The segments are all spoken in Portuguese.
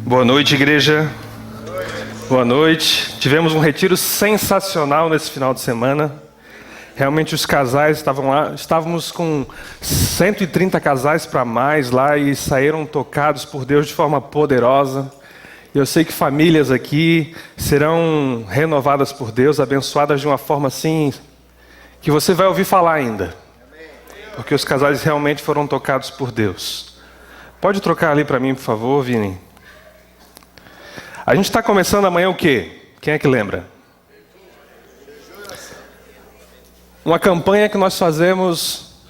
Boa noite, igreja. Boa noite. Tivemos um retiro sensacional nesse final de semana. Realmente os casais estavam lá. Estávamos com 130 casais para mais lá e saíram tocados por Deus de forma poderosa. E eu sei que famílias aqui serão renovadas por Deus, abençoadas de uma forma assim que você vai ouvir falar ainda. Porque os casais realmente foram tocados por Deus. Pode trocar ali para mim, por favor, Vini? A gente está começando amanhã o quê? Quem é que lembra? Uma campanha que nós fazemos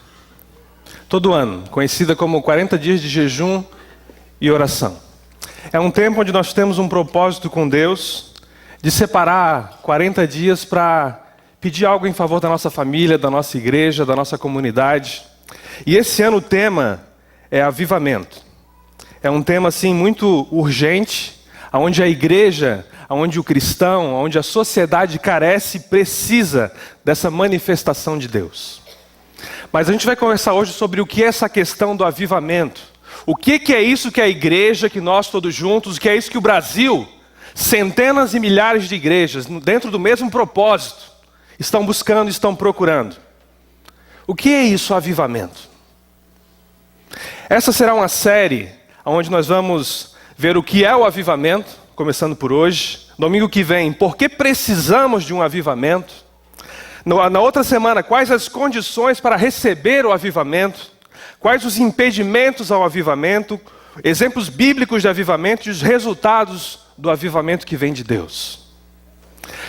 todo ano, conhecida como 40 dias de jejum e oração. É um tempo onde nós temos um propósito com Deus de separar 40 dias para pedir algo em favor da nossa família, da nossa igreja, da nossa comunidade. E esse ano o tema é avivamento. É um tema assim muito urgente, onde a igreja, onde o cristão, onde a sociedade carece e precisa dessa manifestação de Deus. Mas a gente vai conversar hoje sobre o que é essa questão do avivamento. O que é isso que a igreja, que nós todos juntos, o que é isso que o Brasil, centenas e milhares de igrejas, dentro do mesmo propósito, estão buscando, estão procurando. O que é isso, avivamento? Essa será uma série onde nós vamos ver o que é o avivamento, começando por hoje. Domingo que vem, por que precisamos de um avivamento? Na outra semana, quais as condições para receber o avivamento? Quais os impedimentos ao avivamento? Exemplos bíblicos de avivamento e os resultados do avivamento que vem de Deus.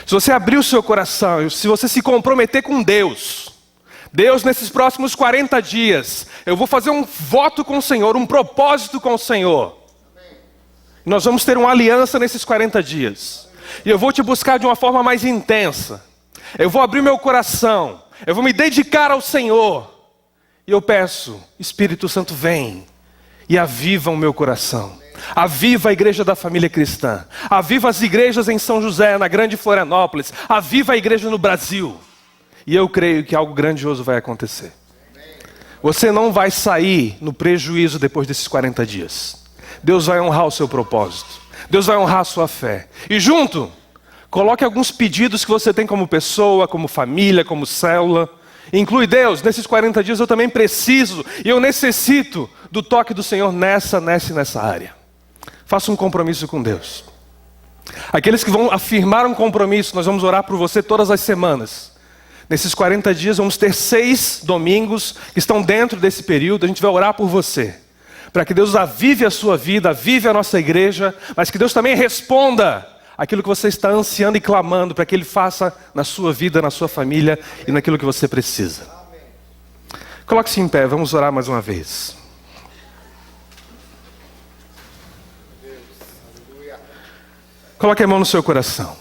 Se você abrir o seu coração, se você se comprometer com Deus, nesses próximos 40 dias, eu vou fazer um voto com o Senhor, um propósito com o Senhor. Nós vamos ter uma aliança nesses 40 dias. E eu vou te buscar de uma forma mais intensa. Eu vou abrir meu coração. Eu vou me dedicar ao Senhor. E eu peço, Espírito Santo, vem e aviva o meu coração. Aviva a igreja da família cristã. Aviva as igrejas em São José, na Grande Florianópolis. Aviva a igreja no Brasil. E eu creio que algo grandioso vai acontecer. Você não vai sair no prejuízo depois desses 40 dias. Deus vai honrar o seu propósito. Deus vai honrar a sua fé. E junto, coloque alguns pedidos que você tem como pessoa, como família, como célula. Inclui Deus, nesses 40 dias eu também preciso e eu necessito do toque do Senhor nessa área. Faça um compromisso com Deus. Aqueles que vão afirmar um compromisso, nós vamos orar por você todas as semanas. Nesses 40 dias vamos ter 6 domingos que estão dentro desse período, a gente vai orar por você. Para que Deus avive a sua vida, avive a nossa igreja, mas que Deus também responda aquilo que você está ansiando e clamando, para que Ele faça na sua vida, na sua família e naquilo que você precisa. Coloque-se em pé, vamos orar mais uma vez. Coloque a mão no seu coração.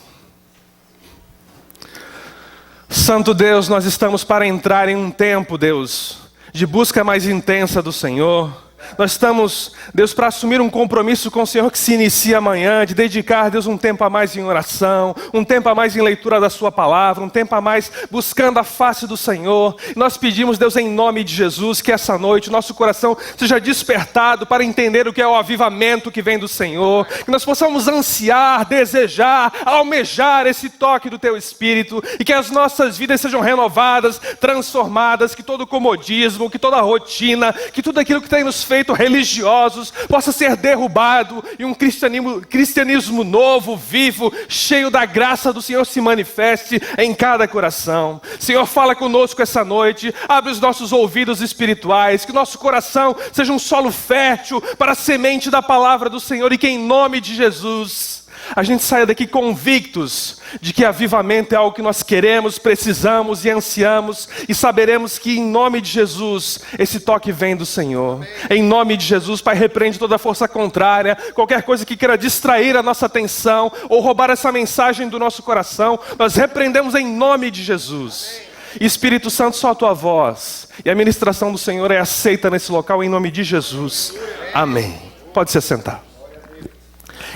Santo Deus, nós estamos para entrar em um tempo, Deus, de busca mais intensa do Senhor. Nós estamos, Deus, para assumir um compromisso com o Senhor que se inicia amanhã, de dedicar, Deus, um tempo a mais em oração, um tempo a mais em leitura da sua palavra, um tempo a mais buscando a face do Senhor. Nós pedimos, Deus, em nome de Jesus, que essa noite nosso coração seja despertado para entender o que é o avivamento que vem do Senhor, que nós possamos ansiar, desejar, almejar esse toque do Teu Espírito e que as nossas vidas sejam renovadas, transformadas, que todo comodismo, que toda rotina, que tudo aquilo que tem nos feito religiosos possa ser derrubado e um cristianismo novo, vivo, cheio da graça do Senhor se manifeste em cada coração. Senhor, fala conosco essa noite, abre os nossos ouvidos espirituais, que nosso coração seja um solo fértil para a semente da palavra do Senhor e que em nome de Jesus a gente saia daqui convictos de que avivamento é algo que nós queremos, precisamos e ansiamos e saberemos que em nome de Jesus esse toque vem do Senhor. Em nome de Jesus, Pai, repreende toda força contrária, qualquer coisa que queira distrair a nossa atenção ou roubar essa mensagem do nosso coração, nós repreendemos em nome de Jesus. Espírito Santo, só a Tua voz e a ministração do Senhor é aceita nesse local em nome de Jesus. Amém. Pode se assentar.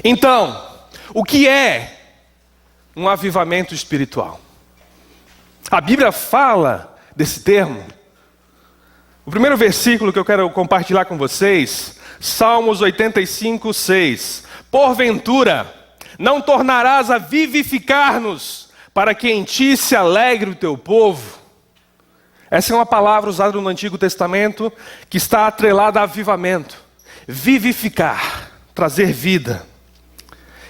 Então, o que é um avivamento espiritual? A Bíblia fala desse termo. O primeiro versículo que eu quero compartilhar com vocês, Salmos 85, 6. Porventura, não tornarás a vivificar-nos, para que em ti se alegre o teu povo? Essa é uma palavra usada no Antigo Testamento que está atrelada a avivamento. Vivificar, trazer vida.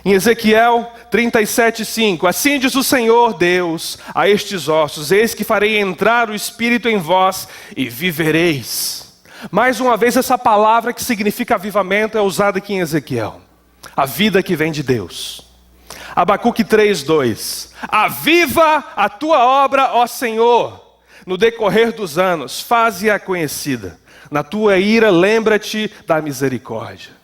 Em Ezequiel 37:5, assim diz o Senhor Deus a estes ossos: eis que farei entrar o Espírito em vós e vivereis. Mais uma vez essa palavra que significa avivamento é usada aqui em Ezequiel. A vida que vem de Deus. Abacuque 3:2, aviva a tua obra, ó Senhor, no decorrer dos anos, faze-a conhecida. Na tua ira, lembra-te da misericórdia.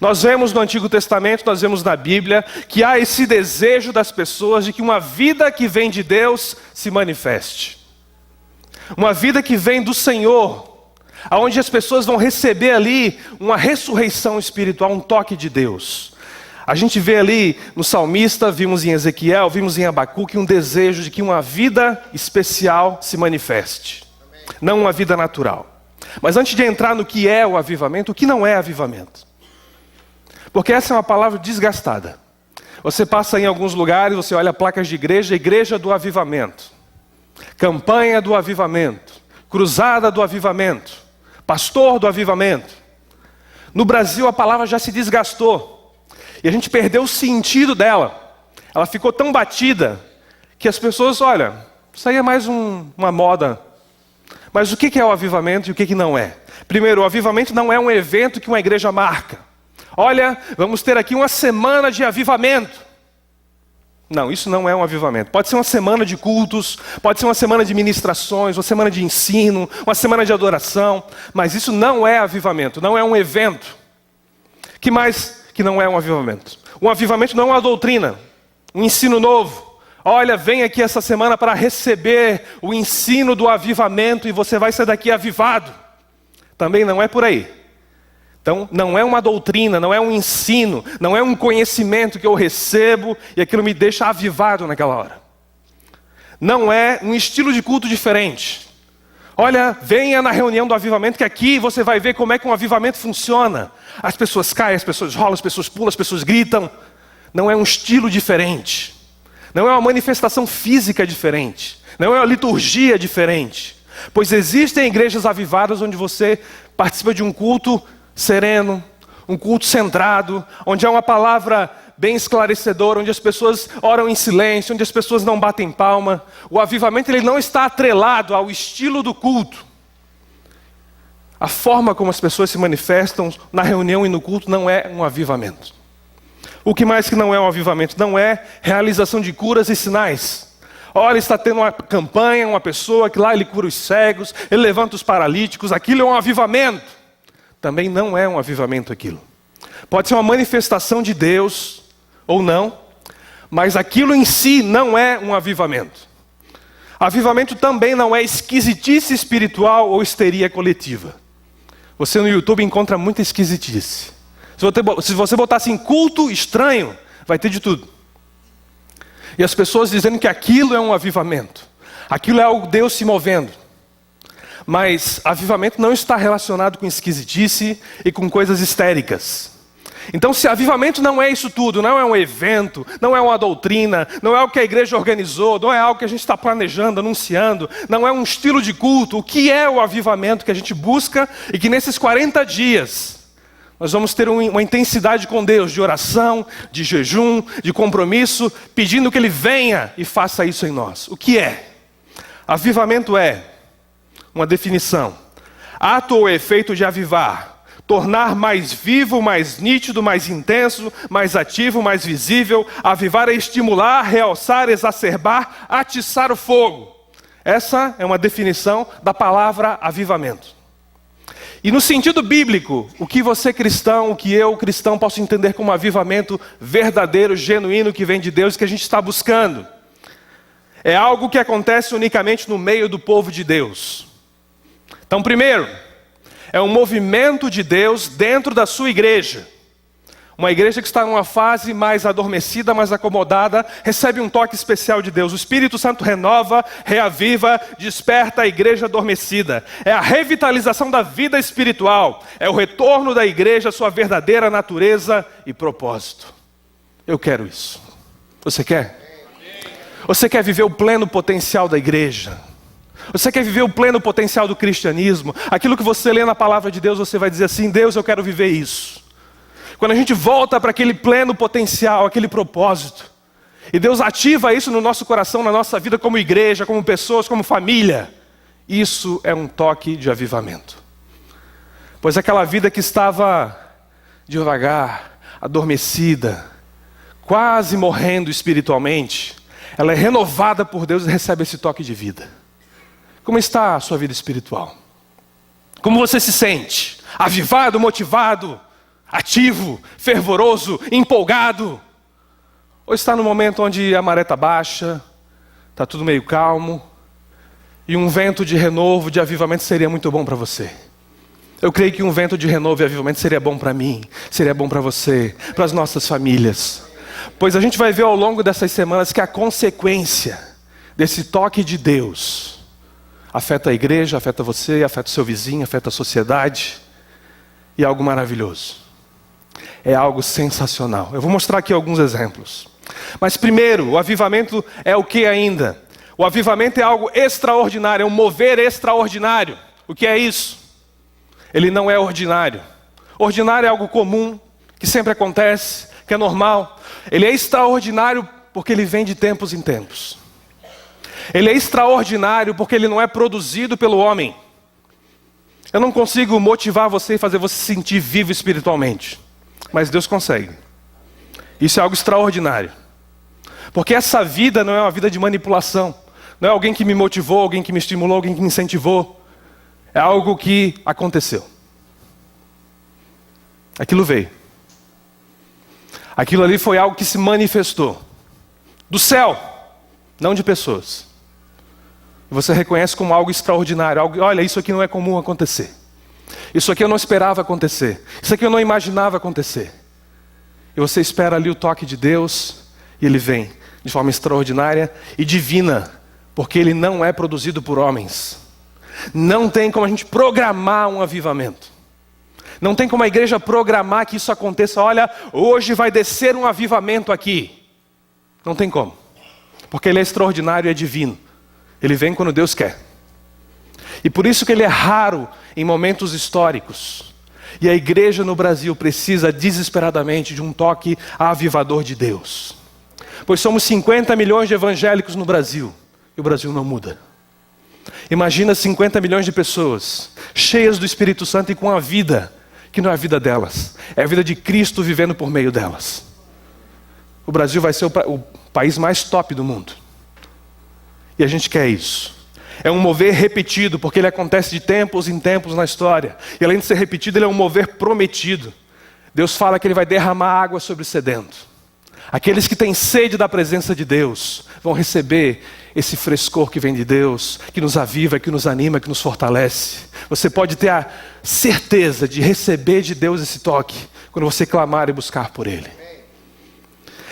Nós vemos no Antigo Testamento, nós vemos na Bíblia, que há esse desejo das pessoas de que uma vida que vem de Deus se manifeste. Uma vida que vem do Senhor, onde as pessoas vão receber ali uma ressurreição espiritual, um toque de Deus. A gente vê ali no salmista, vimos em Ezequiel, vimos em Abacuque um desejo de que uma vida especial se manifeste. Não uma vida natural. Mas antes de entrar no que é o avivamento, o que não é avivamento? Porque essa é uma palavra desgastada. Você passa em alguns lugares, você olha placas de igreja, igreja do avivamento, campanha do avivamento, cruzada do avivamento, pastor do avivamento. No Brasil a palavra já se desgastou. E a gente perdeu o sentido dela. Ela ficou tão batida que as pessoas, olha, isso aí é mais uma moda. Mas o que é o avivamento e o que não é? Primeiro, o avivamento não é um evento que uma igreja marca. Olha, vamos ter aqui uma semana de avivamento. Não, isso não é um avivamento. Pode ser uma semana de cultos, pode ser uma semana de ministrações, uma semana de ensino, uma semana de adoração. Mas isso não é avivamento, não é um evento. Que mais que não é um avivamento? Um avivamento não é uma doutrina, um ensino novo. Olha, vem aqui essa semana para receber o ensino do avivamento e você vai sair daqui avivado. Também não é por aí. Então, não é uma doutrina, não é um ensino, não é um conhecimento que eu recebo e aquilo me deixa avivado naquela hora. Não é um estilo de culto diferente. Olha, venha na reunião do avivamento que aqui você vai ver como é que um avivamento funciona. As pessoas caem, as pessoas rolam, as pessoas pulam, as pessoas gritam. Não é um estilo diferente. Não é uma manifestação física diferente. Não é uma liturgia diferente. Pois existem igrejas avivadas onde você participa de um culto sereno, um culto centrado, onde há uma palavra bem esclarecedora, onde as pessoas oram em silêncio, onde as pessoas não batem palma. O avivamento ele não está atrelado ao estilo do culto. A forma como as pessoas se manifestam na reunião e no culto não é um avivamento. O que mais que não é um avivamento? Não é realização de curas e sinais. Olha, está tendo uma campanha, uma pessoa que lá ele cura os cegos, ele levanta os paralíticos, aquilo é um avivamento. Também não é um avivamento aquilo. Pode ser uma manifestação de Deus ou não, mas aquilo em si não é um avivamento. Avivamento também não é esquisitice espiritual ou histeria coletiva. Você no YouTube encontra muita esquisitice. Se você botar assim, culto estranho, vai ter de tudo. E as pessoas dizendo que aquilo é um avivamento. Aquilo é algo Deus se movendo. Mas avivamento não está relacionado com esquisitice e com coisas histéricas. Então, se avivamento não é isso tudo, não é um evento, não é uma doutrina, não é algo que a igreja organizou, não é algo que a gente está planejando, anunciando, não é um estilo de culto, o que é o avivamento que a gente busca e que nesses 40 dias nós vamos ter uma intensidade com Deus, de oração, de jejum, de compromisso, pedindo que Ele venha e faça isso em nós. O que é? Avivamento é uma definição: ato ou efeito de avivar, tornar mais vivo, mais nítido, mais intenso, mais ativo, mais visível. Avivar é estimular, realçar, exacerbar, atiçar o fogo. Essa é uma definição da palavra avivamento. E no sentido bíblico, o que você cristão, o que eu cristão posso entender como avivamento verdadeiro, genuíno, que vem de Deus, que a gente está buscando. É algo que acontece unicamente no meio do povo de Deus. Então, primeiro, é um movimento de Deus dentro da sua igreja. Uma igreja que está numa fase mais adormecida, mais acomodada, recebe um toque especial de Deus. O Espírito Santo renova, reaviva, desperta a igreja adormecida. É a revitalização da vida espiritual. É o retorno da igreja à sua verdadeira natureza e propósito. Eu quero isso. Você quer? Você quer viver o pleno potencial da igreja? Você quer viver o pleno potencial do cristianismo? Aquilo que você lê na palavra de Deus, você vai dizer assim: Deus, eu quero viver isso. Quando a gente volta para aquele pleno potencial, aquele propósito, e Deus ativa isso no nosso coração, na nossa vida como igreja, como pessoas, como família, isso é um toque de avivamento. Pois aquela vida que estava devagar, adormecida, quase morrendo espiritualmente, ela é renovada por Deus e recebe esse toque de vida. Como está a sua vida espiritual? Como você se sente? Avivado, motivado, ativo, fervoroso, empolgado? Ou está no momento onde a maré está baixa, está tudo meio calmo, e um vento de renovo, de avivamento seria muito bom para você? Eu creio que um vento de renovo e avivamento seria bom para mim, seria bom para você, para as nossas famílias. Pois a gente vai ver ao longo dessas semanas que a consequência desse toque de Deus afeta a igreja, afeta você, afeta o seu vizinho, afeta a sociedade, e é algo maravilhoso. É algo sensacional. Eu vou mostrar aqui alguns exemplos. Mas primeiro, o avivamento é o que ainda? O avivamento é algo extraordinário, é um mover extraordinário. O que é isso? Ele não é ordinário. Ordinário é algo comum, que sempre acontece, que é normal. Ele é extraordinário porque ele vem de tempos em tempos. Ele é extraordinário porque ele não é produzido pelo homem. Eu não consigo motivar você e fazer você se sentir vivo espiritualmente. Mas Deus consegue. Isso é algo extraordinário. Porque essa vida não é uma vida de manipulação. Não é alguém que me motivou, alguém que me estimulou, alguém que me incentivou. É algo que aconteceu. Aquilo veio. Aquilo ali foi algo que se manifestou. Do céu, não de pessoas. E você reconhece como algo extraordinário. Algo, olha, isso aqui não é comum acontecer. Isso aqui eu não esperava acontecer. Isso aqui eu não imaginava acontecer. E você espera ali o toque de Deus, e ele vem de forma extraordinária e divina, porque ele não é produzido por homens. Não tem como a gente programar um avivamento. Não tem como a igreja programar que isso aconteça. Olha, hoje vai descer um avivamento aqui. Não tem como. Porque ele é extraordinário e é divino. Ele vem quando Deus quer. E por isso que ele é raro em momentos históricos. E a igreja no Brasil precisa desesperadamente de um toque avivador de Deus. Pois somos 50 milhões de evangélicos no Brasil. E o Brasil não muda. Imagina 50 milhões de pessoas cheias do Espírito Santo e com a vida que não é a vida delas. É a vida de Cristo vivendo por meio delas. O Brasil vai ser o país mais top do mundo. E a gente quer isso. É um mover repetido, porque ele acontece de tempos em tempos na história. E além de ser repetido, ele é um mover prometido. Deus fala que ele vai derramar água sobre o sedento. Aqueles que têm sede da presença de Deus vão receber esse frescor que vem de Deus, que nos aviva, que nos anima, que nos fortalece. Você pode ter a certeza de receber de Deus esse toque quando você clamar e buscar por Ele.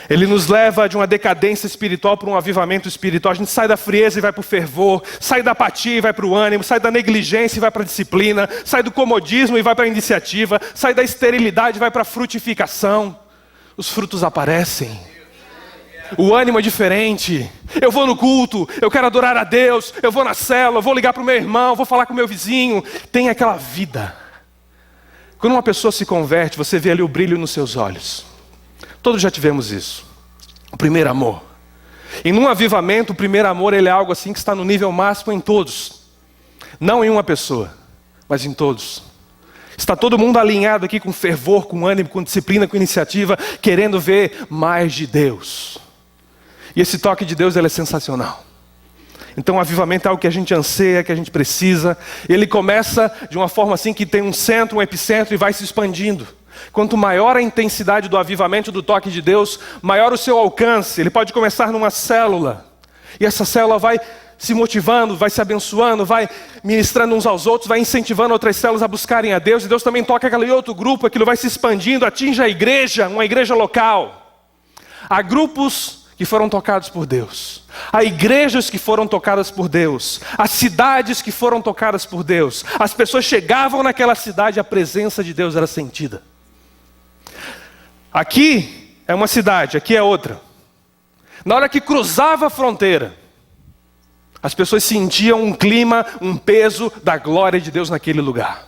Ele nos leva de uma decadência espiritual para um avivamento espiritual. A gente sai da frieza e vai para o fervor, sai da apatia e vai para o ânimo, sai da negligência e vai para a disciplina, sai do comodismo e vai para a iniciativa, sai da esterilidade e vai para a frutificação. Os frutos aparecem. O ânimo é diferente. Eu vou no culto, eu quero adorar a Deus, eu vou na célula, eu vou ligar para o meu irmão, vou falar com o meu vizinho. Tem aquela vida. Quando uma pessoa se converte, você vê ali o brilho nos seus olhos. Todos já tivemos isso. O primeiro amor. E num avivamento, o primeiro amor ele é algo assim que está no nível máximo em todos. Não em uma pessoa, mas em todos. Está todo mundo alinhado aqui com fervor, com ânimo, com disciplina, com iniciativa, querendo ver mais de Deus. E esse toque de Deus ele é sensacional. Então o avivamento é algo que a gente anseia, que a gente precisa. Ele começa de uma forma assim que tem um centro, um epicentro e vai se expandindo. Quanto maior a intensidade do avivamento, do toque de Deus, maior o seu alcance. Ele pode começar numa célula. E essa célula vai se motivando, vai se abençoando, vai ministrando uns aos outros, vai incentivando outras células a buscarem a Deus, e Deus também toca aquele outro grupo, aquilo vai se expandindo, atinge a igreja, uma igreja local. Há grupos que foram tocados por Deus, há igrejas que foram tocadas por Deus, há cidades que foram tocadas por Deus. As pessoas chegavam naquela cidade, a presença de Deus era sentida. Aqui é uma cidade, aqui é outra. Na hora que cruzava a fronteira, as pessoas sentiam um clima, um peso da glória de Deus naquele lugar.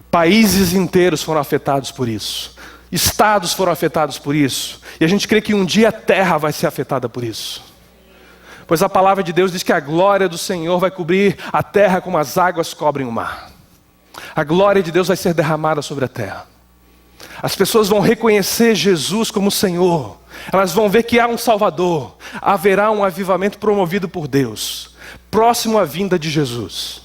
Países inteiros foram afetados por isso. Estados foram afetados por isso. E a gente crê que um dia a terra vai ser afetada por isso. Pois a palavra de Deus diz que a glória do Senhor vai cobrir a terra como as águas cobrem o mar. A glória de Deus vai ser derramada sobre a terra. As pessoas vão reconhecer Jesus como Senhor. Elas vão ver que há um Salvador. Haverá um avivamento promovido por Deus, próximo à vinda de Jesus.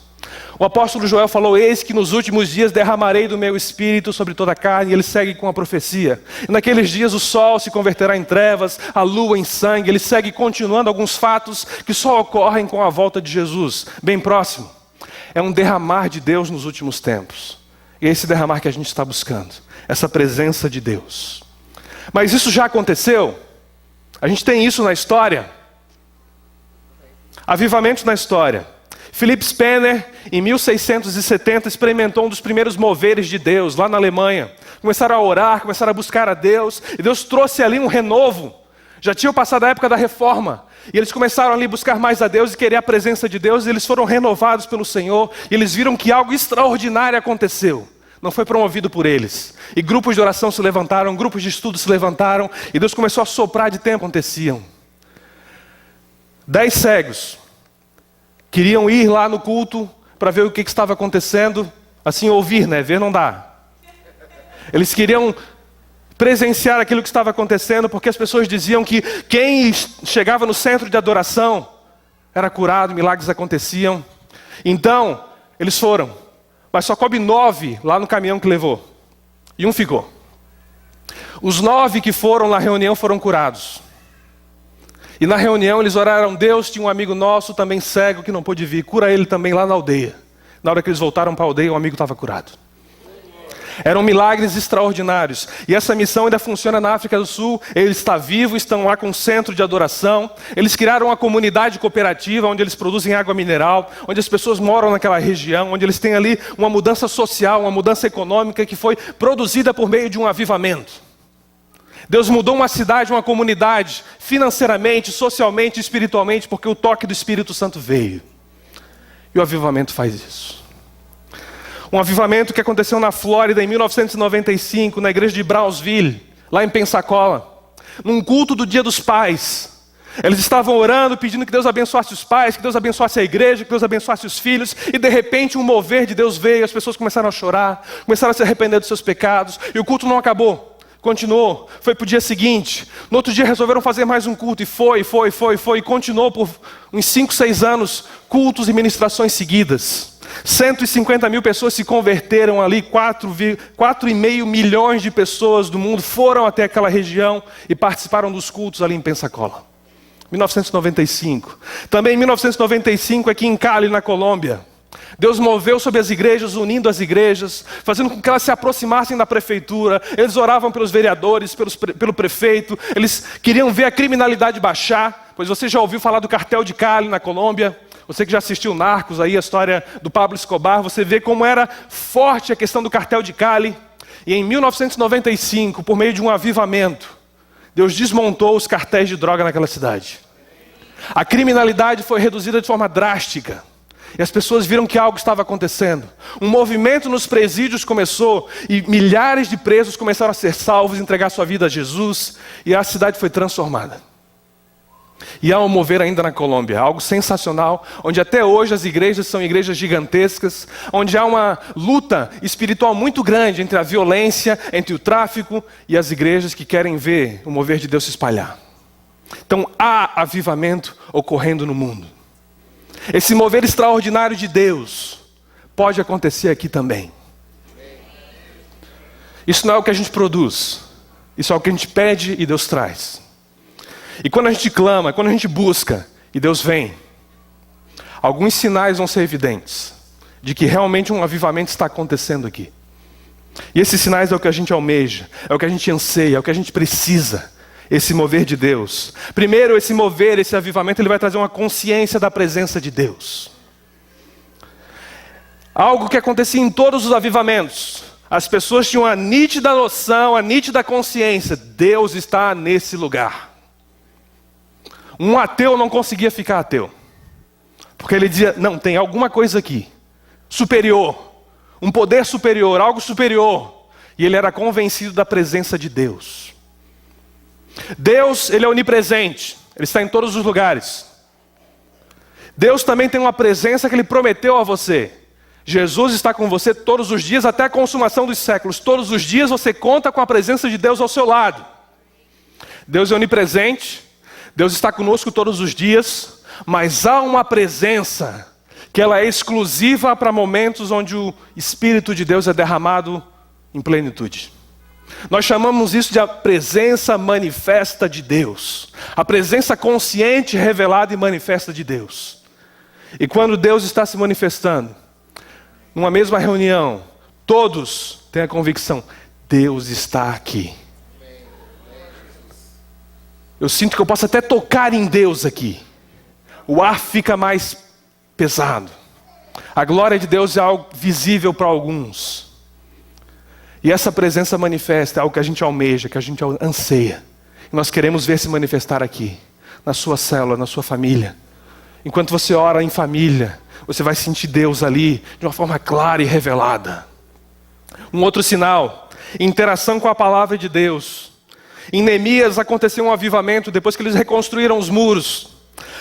O apóstolo Joel falou: eis que nos últimos dias derramarei do meu espírito sobre toda a carne. E ele segue com a profecia. E naqueles dias o sol se converterá em trevas, a lua em sangue. Ele segue continuando alguns fatos que só ocorrem com a volta de Jesus, bem próximo. É um derramar de Deus nos últimos tempos. E é esse derramar que a gente está buscando, essa presença de Deus. Mas isso já aconteceu? A gente tem isso na história? Avivamentos na história. Philip Spener, em 1670, experimentou um dos primeiros moveres de Deus, lá na Alemanha. Começaram a orar, começaram a buscar a Deus, e Deus trouxe ali um renovo. Já tinham passado a época da reforma, e eles começaram ali a buscar mais a Deus e querer a presença de Deus, e eles foram renovados pelo Senhor, e eles viram que algo extraordinário aconteceu. Não foi promovido por eles. E grupos de oração se levantaram, grupos de estudo se levantaram, e Deus começou a soprar de tempo, aconteciam. 10 cegos queriam ir lá no culto para ver o que estava acontecendo. Assim, ouvir, né? Ver não dá. Eles queriam presenciar aquilo que estava acontecendo, porque as pessoas diziam que quem chegava no centro de adoração era curado, milagres aconteciam. Então, eles foram. Mas só coube 9 lá no caminhão que levou. E um ficou. Os 9 que foram na reunião foram curados. E na reunião eles oraram: Deus, tinha um amigo nosso também cego que não pôde vir. Cura ele também lá na aldeia. Na hora que eles voltaram para a aldeia, o amigo estava curado. Eram milagres extraordinários. E essa missão ainda funciona na África do Sul. Ele está vivo, estão lá com um centro de adoração. Eles criaram uma comunidade cooperativa onde eles produzem água mineral, onde as pessoas moram naquela região, onde eles têm ali uma mudança social, uma mudança econômica que foi produzida por meio de um avivamento. Deus mudou uma cidade, uma comunidade, financeiramente, socialmente, espiritualmente, porque o toque do Espírito Santo veio. E o avivamento faz isso. Um avivamento que aconteceu na Flórida em 1995, na igreja de Brownsville, lá em Pensacola, num culto do Dia dos Pais. Eles estavam orando, pedindo que Deus abençoasse os pais, que Deus abençoasse a igreja, que Deus abençoasse os filhos, e de repente um mover de Deus veio, as pessoas começaram a chorar, começaram a se arrepender dos seus pecados, e o culto não acabou, continuou, foi para o dia seguinte. No outro dia resolveram fazer mais um culto, e foi, e continuou por uns 5, 6 anos, cultos e ministrações seguidas. 150 mil pessoas se converteram ali, 4,5 milhões de pessoas do mundo foram até aquela região e participaram dos cultos ali em Pensacola. 1995. Também em 1995, aqui em Cali, na Colômbia, Deus moveu sobre as igrejas, unindo as igrejas, fazendo com que elas se aproximassem da prefeitura. Eles oravam pelos vereadores, pelo prefeito. Eles queriam ver a criminalidade baixar, pois você já ouviu falar do cartel de Cali na Colômbia. Você que já assistiu Narcos, aí a história do Pablo Escobar, você vê como era forte a questão do cartel de Cali. E em 1995, por meio de um avivamento, Deus desmontou os cartéis de droga naquela cidade. A criminalidade foi reduzida de forma drástica. E as pessoas viram que algo estava acontecendo. Um movimento nos presídios começou e milhares de presos começaram a ser salvos, entregar sua vida a Jesus, e a cidade foi transformada. E há um mover ainda na Colômbia, algo sensacional, onde até hoje as igrejas são igrejas gigantescas, onde há uma luta espiritual muito grande entre a violência, entre o tráfico e as igrejas que querem ver o mover de Deus se espalhar. Então há avivamento ocorrendo no mundo. Esse mover extraordinário de Deus pode acontecer aqui também. Isso não é o que a gente produz, isso é o que a gente pede e Deus traz. E quando a gente clama, quando a gente busca, e Deus vem, alguns sinais vão ser evidentes de que realmente um avivamento está acontecendo aqui. E esses sinais é o que a gente almeja, é o que a gente anseia, é o que a gente precisa, esse mover de Deus. Primeiro, esse mover, esse avivamento, ele vai trazer uma consciência da presença de Deus. Algo que acontecia em todos os avivamentos. As pessoas tinham a nítida noção, a nítida consciência, Deus está nesse lugar. Um ateu não conseguia ficar ateu, porque ele dizia, não, tem alguma coisa aqui, superior, um poder superior, algo superior. E ele era convencido da presença de Deus. Deus, ele é onipresente, ele está em todos os lugares. Deus também tem uma presença que ele prometeu a você. Jesus está com você todos os dias, até a consumação dos séculos. Todos os dias você conta com a presença de Deus ao seu lado. Deus é onipresente, Deus está conosco todos os dias, mas há uma presença que ela é exclusiva para momentos onde o Espírito de Deus é derramado em plenitude. Nós chamamos isso de a presença manifesta de Deus. A presença consciente, revelada e manifesta de Deus. E quando Deus está se manifestando, numa mesma reunião, todos têm a convicção, Deus está aqui. Eu sinto que eu posso até tocar em Deus aqui. O ar fica mais pesado. A glória de Deus é algo visível para alguns. E essa presença manifesta é algo que a gente almeja, que a gente anseia. E nós queremos ver se manifestar aqui, na sua célula, na sua família. Enquanto você ora em família, você vai sentir Deus ali de uma forma clara e revelada. Um outro sinal, interação com a palavra de Deus. Em Neemias aconteceu um avivamento depois que eles reconstruíram os muros.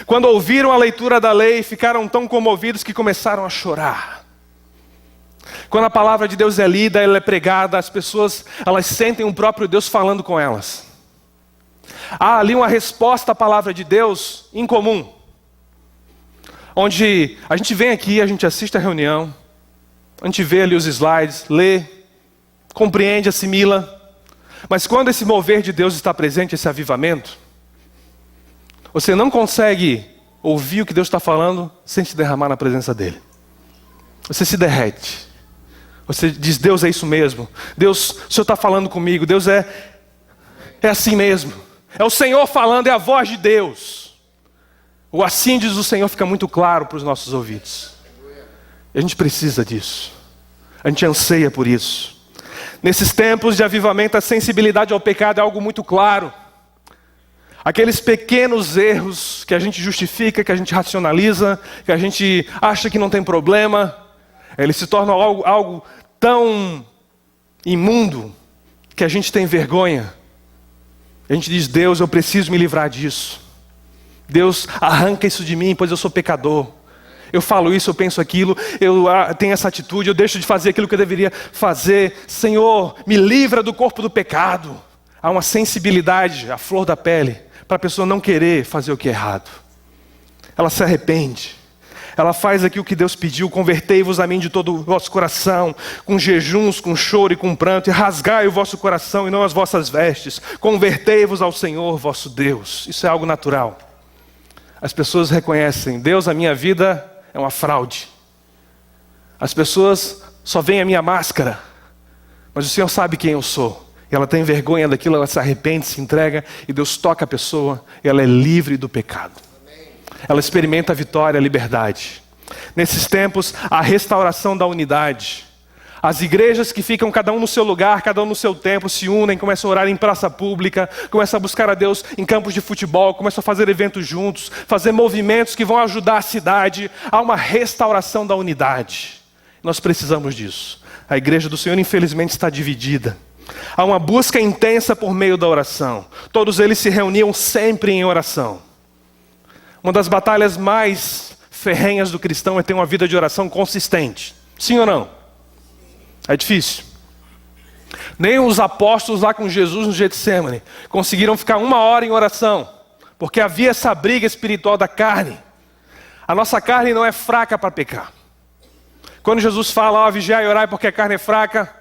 Quando ouviram a leitura da lei, ficaram tão comovidos que começaram a chorar. Quando a palavra de Deus é lida, ela é pregada, as pessoas, elas sentem o próprio Deus falando com elas. Há ali uma resposta à palavra de Deus em comum. Onde a gente vem aqui, a gente assiste a reunião, a gente vê ali os slides, lê, compreende, assimila. Mas quando esse mover de Deus está presente, esse avivamento, você não consegue ouvir o que Deus está falando sem se derramar na presença dEle. Você se derrete. Você diz, Deus, é isso mesmo. Deus, o Senhor está falando comigo. Deus é assim mesmo. É o Senhor falando, é a voz de Deus. O assim diz o Senhor fica muito claro para os nossos ouvidos. E a gente precisa disso. A gente anseia por isso. Nesses tempos de avivamento, a sensibilidade ao pecado é algo muito claro. Aqueles pequenos erros que a gente justifica, que a gente racionaliza, que a gente acha que não tem problema, eles se tornam algo tão imundo que a gente tem vergonha. A gente diz, Deus, eu preciso me livrar disso. Deus, arranca isso de mim, pois eu sou pecador. Eu falo isso, eu penso aquilo, eu tenho essa atitude, eu deixo de fazer aquilo que eu deveria fazer. Senhor, me livra do corpo do pecado. Há uma sensibilidade, a flor da pele, para a pessoa não querer fazer o que é errado. Ela se arrepende. Ela faz aqui o que Deus pediu, convertei-vos a mim de todo o vosso coração, com jejuns, com choro e com pranto, e rasgai o vosso coração e não as vossas vestes. Convertei-vos ao Senhor vosso Deus. Isso é algo natural. As pessoas reconhecem, Deus, a minha vida é uma fraude. As pessoas só veem a minha máscara, mas o Senhor sabe quem eu sou. E ela tem vergonha daquilo, ela se arrepende, se entrega, e Deus toca a pessoa, e ela é livre do pecado. Ela experimenta a vitória, a liberdade. Nesses tempos, a restauração da unidade. As igrejas que ficam cada um no seu lugar, cada um no seu tempo, se unem, começam a orar em praça pública, começam a buscar a Deus em campos de futebol, começam a fazer eventos juntos, fazer movimentos que vão ajudar a cidade. Há uma restauração da unidade. Nós precisamos disso. A igreja do Senhor, infelizmente, está dividida. Há uma busca intensa por meio da oração. Todos eles se reuniam sempre em oração. Uma das batalhas mais ferrenhas do cristão é ter uma vida de oração consistente. Sim ou não? É difícil. Nem os apóstolos lá com Jesus no Getsemane conseguiram ficar 1 hora em oração, porque havia essa briga espiritual da carne. A nossa carne não é fraca para pecar. Quando Jesus fala, vigiai e orai porque a carne é fraca,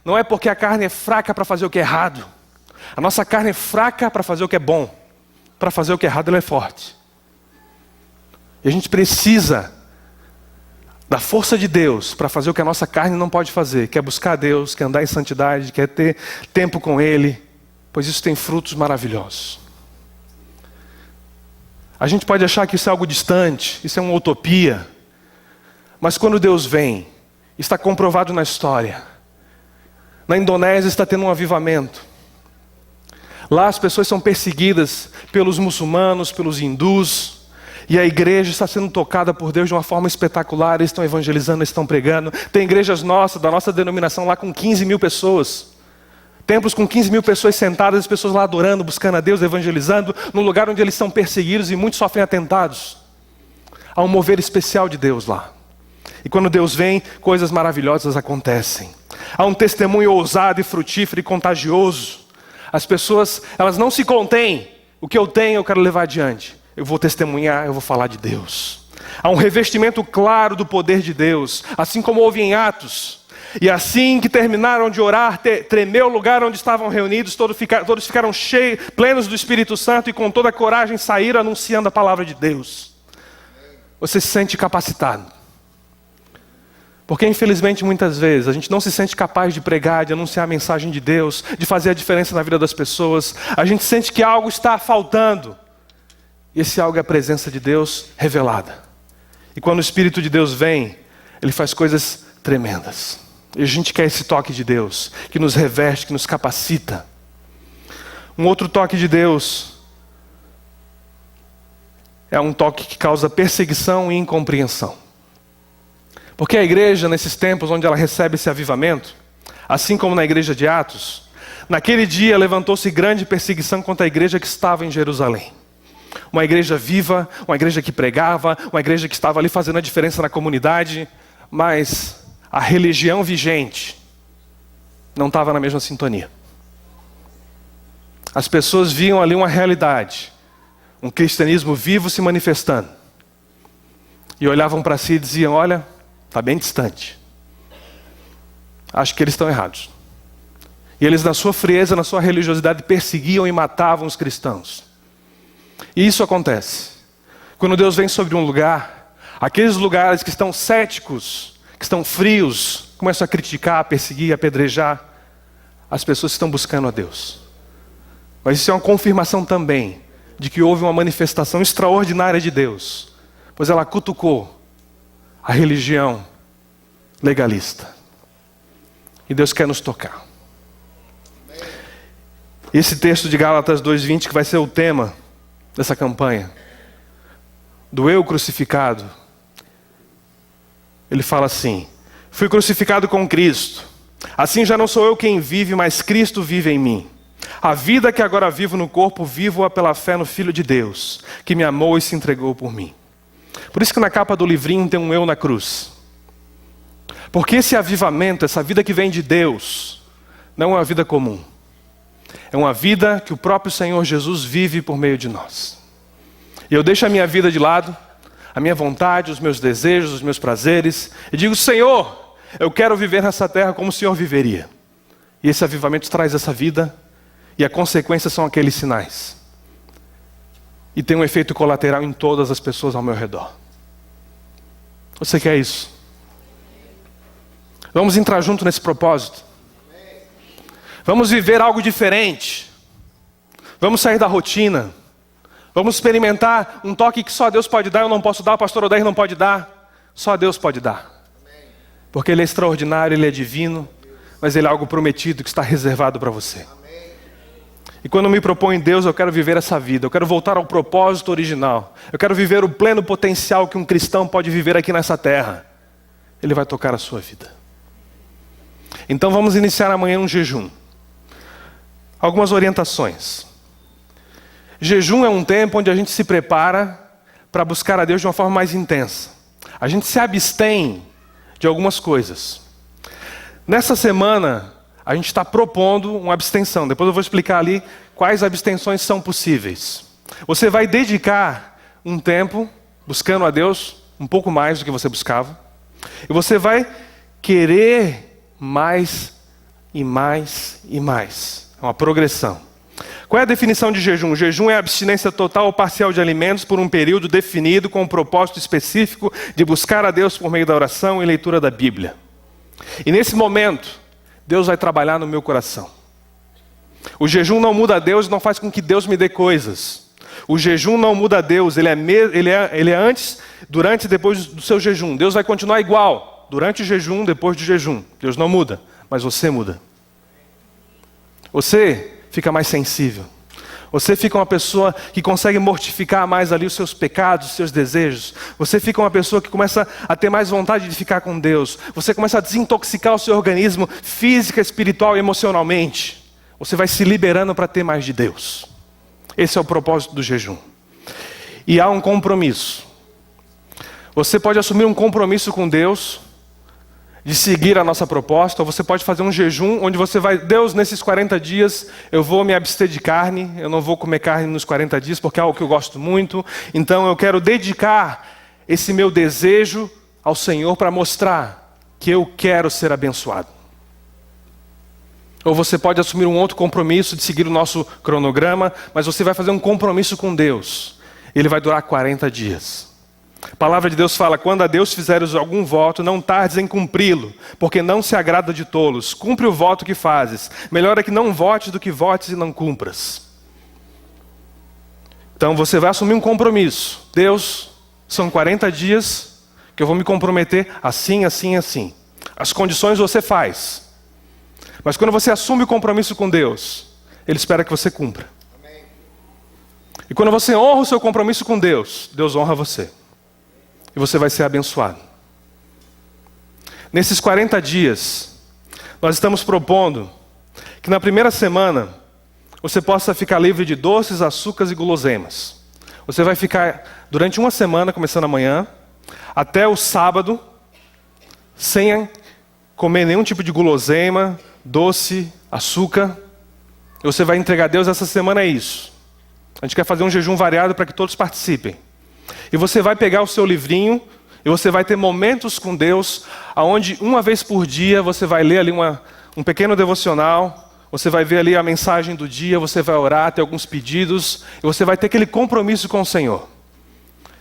não é porque a carne é fraca para fazer o que é errado. A nossa carne é fraca para fazer o que é bom. Para fazer o que é errado, ela é forte. E a gente precisa da força de Deus para fazer o que a nossa carne não pode fazer, que é buscar Deus, que é andar em santidade, que é ter tempo com Ele, pois isso tem frutos maravilhosos. A gente pode achar que isso é algo distante, isso é uma utopia, mas quando Deus vem, está comprovado na história. Na Indonésia está tendo um avivamento. Lá as pessoas são perseguidas pelos muçulmanos, pelos hindus, e a igreja está sendo tocada por Deus de uma forma espetacular. Eles estão evangelizando, eles estão pregando. Tem igrejas nossas, da nossa denominação lá com 15 mil pessoas. Templos com 15 mil pessoas sentadas, as pessoas lá adorando, buscando a Deus, evangelizando, no lugar onde eles são perseguidos e muitos sofrem atentados. Há um mover especial de Deus lá. E quando Deus vem, coisas maravilhosas acontecem. Há um testemunho ousado e frutífero e contagioso. As pessoas, elas não se contêm. O que eu tenho, eu quero levar adiante. Eu vou testemunhar, eu vou falar de Deus. Há um revestimento claro do poder de Deus, assim como houve em Atos. E assim que terminaram de orar, tremeu o lugar onde estavam reunidos, todos ficaram cheios, plenos do Espírito Santo e com toda a coragem saíram anunciando a palavra de Deus. Você se sente capacitado. Porque infelizmente muitas vezes a gente não se sente capaz de pregar, de anunciar a mensagem de Deus, de fazer a diferença na vida das pessoas. A gente sente que algo está faltando. E esse algo é a presença de Deus revelada. E quando o Espírito de Deus vem, Ele faz coisas tremendas. E a gente quer esse toque de Deus, que nos reveste, que nos capacita. Um outro toque de Deus é um toque que causa perseguição e incompreensão. Porque a igreja, nesses tempos onde ela recebe esse avivamento, assim como na igreja de Atos, naquele dia levantou-se grande perseguição contra a igreja que estava em Jerusalém. Uma igreja viva, uma igreja que pregava, uma igreja que estava ali fazendo a diferença na comunidade, mas a religião vigente não estava na mesma sintonia. As pessoas viam ali uma realidade, um cristianismo vivo se manifestando. E olhavam para si e diziam, olha, está bem distante. Acho que eles estão errados. E eles, na sua frieza, na sua religiosidade, perseguiam e matavam os cristãos. E isso acontece. Quando Deus vem sobre um lugar, aqueles lugares que estão céticos, que estão frios, começam a criticar, a perseguir, a apedrejar as pessoas que estão buscando a Deus. Mas isso é uma confirmação também de que houve uma manifestação extraordinária de Deus, pois ela cutucou a religião legalista. E Deus quer nos tocar. Esse texto de Gálatas 2:20, que vai ser o tema dessa campanha, do eu crucificado, ele fala assim: fui crucificado com Cristo, assim já não sou eu quem vive, mas Cristo vive em mim. A vida que agora vivo no corpo, vivo-a pela fé no Filho de Deus, que me amou e se entregou por mim. Por isso que na capa do livrinho tem um eu na cruz. Porque esse avivamento, essa vida que vem de Deus, não é uma vida comum. É uma vida que o próprio Senhor Jesus vive por meio de nós. E eu deixo a minha vida de lado, a minha vontade, os meus desejos, os meus prazeres, e digo, Senhor, eu quero viver nessa terra como o Senhor viveria. E esse avivamento traz essa vida, e a consequência são aqueles sinais. E tem um efeito colateral em todas as pessoas ao meu redor. Você quer isso? Vamos entrar junto nesse propósito. Vamos viver algo diferente. Vamos sair da rotina. Vamos experimentar um toque que só Deus pode dar, eu não posso dar, o pastor Odair não pode dar. Só Deus pode dar. Porque Ele é extraordinário, Ele é divino, mas Ele é algo prometido que está reservado para você. E quando eu me proponho em Deus, eu quero viver essa vida. Eu quero voltar ao propósito original. Eu quero viver o pleno potencial que um cristão pode viver aqui nessa terra. Ele vai tocar a sua vida. Então vamos iniciar amanhã um jejum. Algumas orientações. Jejum é um tempo onde a gente se prepara para buscar a Deus de uma forma mais intensa. A gente se abstém de algumas coisas. Nessa semana, a gente está propondo uma abstenção. Depois eu vou explicar ali quais abstenções são possíveis. Você vai dedicar um tempo buscando a Deus um pouco mais do que você buscava. E você vai querer mais e mais e mais. É uma progressão. Qual é a definição de jejum? Jejum é a abstinência total ou parcial de alimentos por um período definido com um propósito específico de buscar a Deus por meio da oração e leitura da Bíblia. E nesse momento, Deus vai trabalhar no meu coração. O jejum não muda a Deus e não faz com que Deus me dê coisas. O jejum não muda a Deus, ele é antes, durante e depois do seu jejum. Deus vai continuar igual, durante o jejum, depois do jejum. Deus não muda, mas você muda. Você fica mais sensível. Você fica uma pessoa que consegue mortificar mais ali os seus pecados, os seus desejos. Você fica uma pessoa que começa a ter mais vontade de ficar com Deus. Você começa a desintoxicar o seu organismo física, espiritual e emocionalmente. Você vai se liberando para ter mais de Deus. Esse é o propósito do jejum. E há um compromisso. Você pode assumir um compromisso com Deus de seguir a nossa proposta, ou você pode fazer um jejum onde você vai, Deus, nesses 40 dias eu vou me abster de carne, eu não vou comer carne nos 40 dias porque é algo que eu gosto muito, então eu quero dedicar esse meu desejo ao Senhor para mostrar que eu quero ser abençoado. Ou você pode assumir um outro compromisso de seguir o nosso cronograma, mas você vai fazer um compromisso com Deus, ele vai durar 40 dias. A palavra de Deus fala, quando a Deus fizeres algum voto, não tardes em cumpri-lo, porque não se agrada de tolos. Cumpre o voto que fazes. Melhor é que não votes do que votes e não cumpras. Então você vai assumir um compromisso. Deus, são 40 dias que eu vou me comprometer assim, assim, assim. As condições você faz. Mas quando você assume o compromisso com Deus, Ele espera que você cumpra. E quando você honra o seu compromisso com Deus, Deus honra você. E você vai ser abençoado. Nesses 40 dias, nós estamos propondo que na primeira semana, você possa ficar livre de doces, açúcares e guloseimas. Você vai ficar durante uma semana, começando amanhã, até o sábado, sem comer nenhum tipo de guloseima, doce, açúcar. E você vai entregar a Deus, essa semana é isso. A gente quer fazer um jejum variado para que todos participem. E você vai pegar o seu livrinho e você vai ter momentos com Deus, onde uma vez por dia você vai ler ali um pequeno devocional, você vai ver ali a mensagem do dia, você vai orar, ter alguns pedidos, e você vai ter aquele compromisso com o Senhor.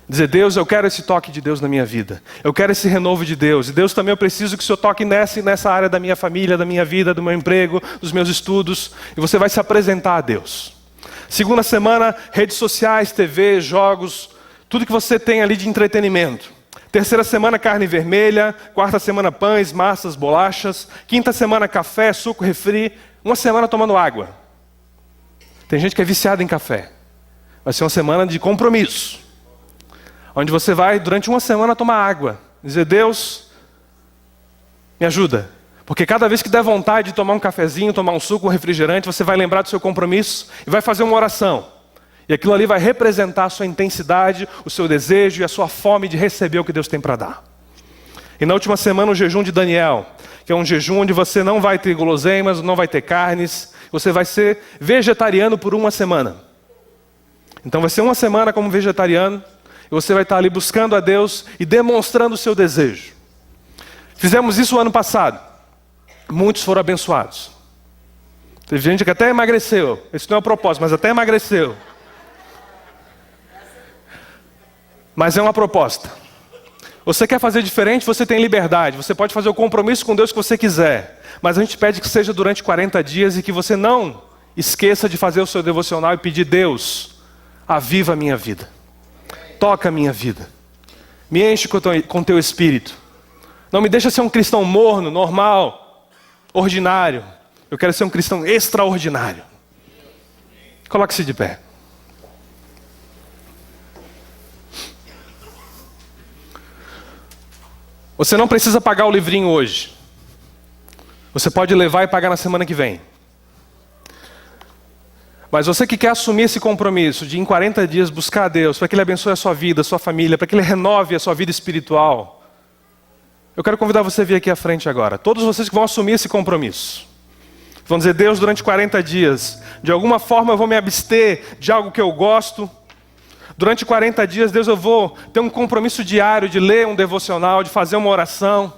Dizer, Deus, eu quero esse toque de Deus na minha vida. Eu quero esse renovo de Deus. E Deus, também eu preciso que o Senhor toque nessa área da minha família, da minha vida, do meu emprego, dos meus estudos. E você vai se apresentar a Deus. Segunda semana, redes sociais, TV, jogos, tudo que você tem ali de entretenimento. Terceira semana, carne vermelha. Quarta semana, pães, massas, bolachas. Quinta semana, café, suco, refri. Uma semana tomando água. Tem gente que é viciada em café. Vai ser uma semana de compromisso. Onde você vai, durante uma semana, tomar água. Dizer, Deus, me ajuda. Porque cada vez que der vontade de tomar um cafezinho, tomar um suco, um refrigerante, você vai lembrar do seu compromisso e vai fazer uma oração. E aquilo ali vai representar a sua intensidade, o seu desejo e a sua fome de receber o que Deus tem para dar. E na última semana, o jejum de Daniel, que é um jejum onde você não vai ter guloseimas, não vai ter carnes, você vai ser vegetariano por uma semana. Então vai ser uma semana como vegetariano, e você vai estar ali buscando a Deus e demonstrando o seu desejo. Fizemos isso o ano passado. Muitos foram abençoados. Teve gente que até emagreceu. Esse não é o propósito, mas até emagreceu. Mas é uma proposta. Você quer fazer diferente, você tem liberdade. Você pode fazer o compromisso com Deus que você quiser. Mas a gente pede que seja durante 40 dias e que você não esqueça de fazer o seu devocional e pedir, Deus, aviva a minha vida. Toca a minha vida. Me enche com teu espírito. Não me deixa ser um cristão morno, normal, ordinário. Eu quero ser um cristão extraordinário. Coloque-se de pé. Você não precisa pagar o livrinho hoje. Você pode levar e pagar na semana que vem. Mas você que quer assumir esse compromisso de em 40 dias buscar a Deus, para que Ele abençoe a sua vida, a sua família, para que Ele renove a sua vida espiritual, eu quero convidar você a vir aqui à frente agora. Todos vocês que vão assumir esse compromisso. Vão dizer, Deus, durante 40 dias, de alguma forma eu vou me abster de algo que eu gosto. Durante 40 dias, Deus, eu vou ter um compromisso diário de ler um devocional, de fazer uma oração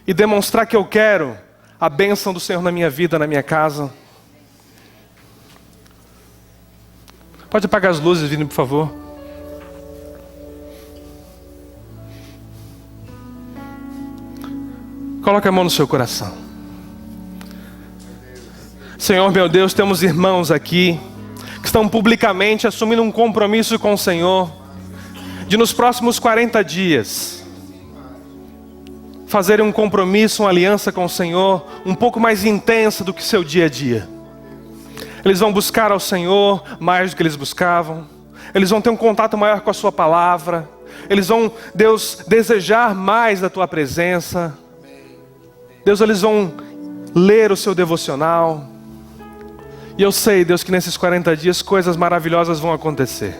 e demonstrar que eu quero a bênção do Senhor na minha vida, na minha casa. Pode apagar as luzes, Vini, por favor. Coloque a mão no seu coração. Senhor, meu Deus, temos irmãos aqui que estão publicamente assumindo um compromisso com o Senhor de nos próximos 40 dias fazerem um compromisso, uma aliança com o Senhor um pouco mais intensa do que seu dia a dia. Eles vão buscar ao Senhor mais do que eles buscavam. Eles vão ter um contato maior com a sua palavra. Eles vão, Deus, desejar mais da tua presença. Deus, eles vão ler o seu devocional. E eu sei, Deus, que nesses 40 dias coisas maravilhosas vão acontecer.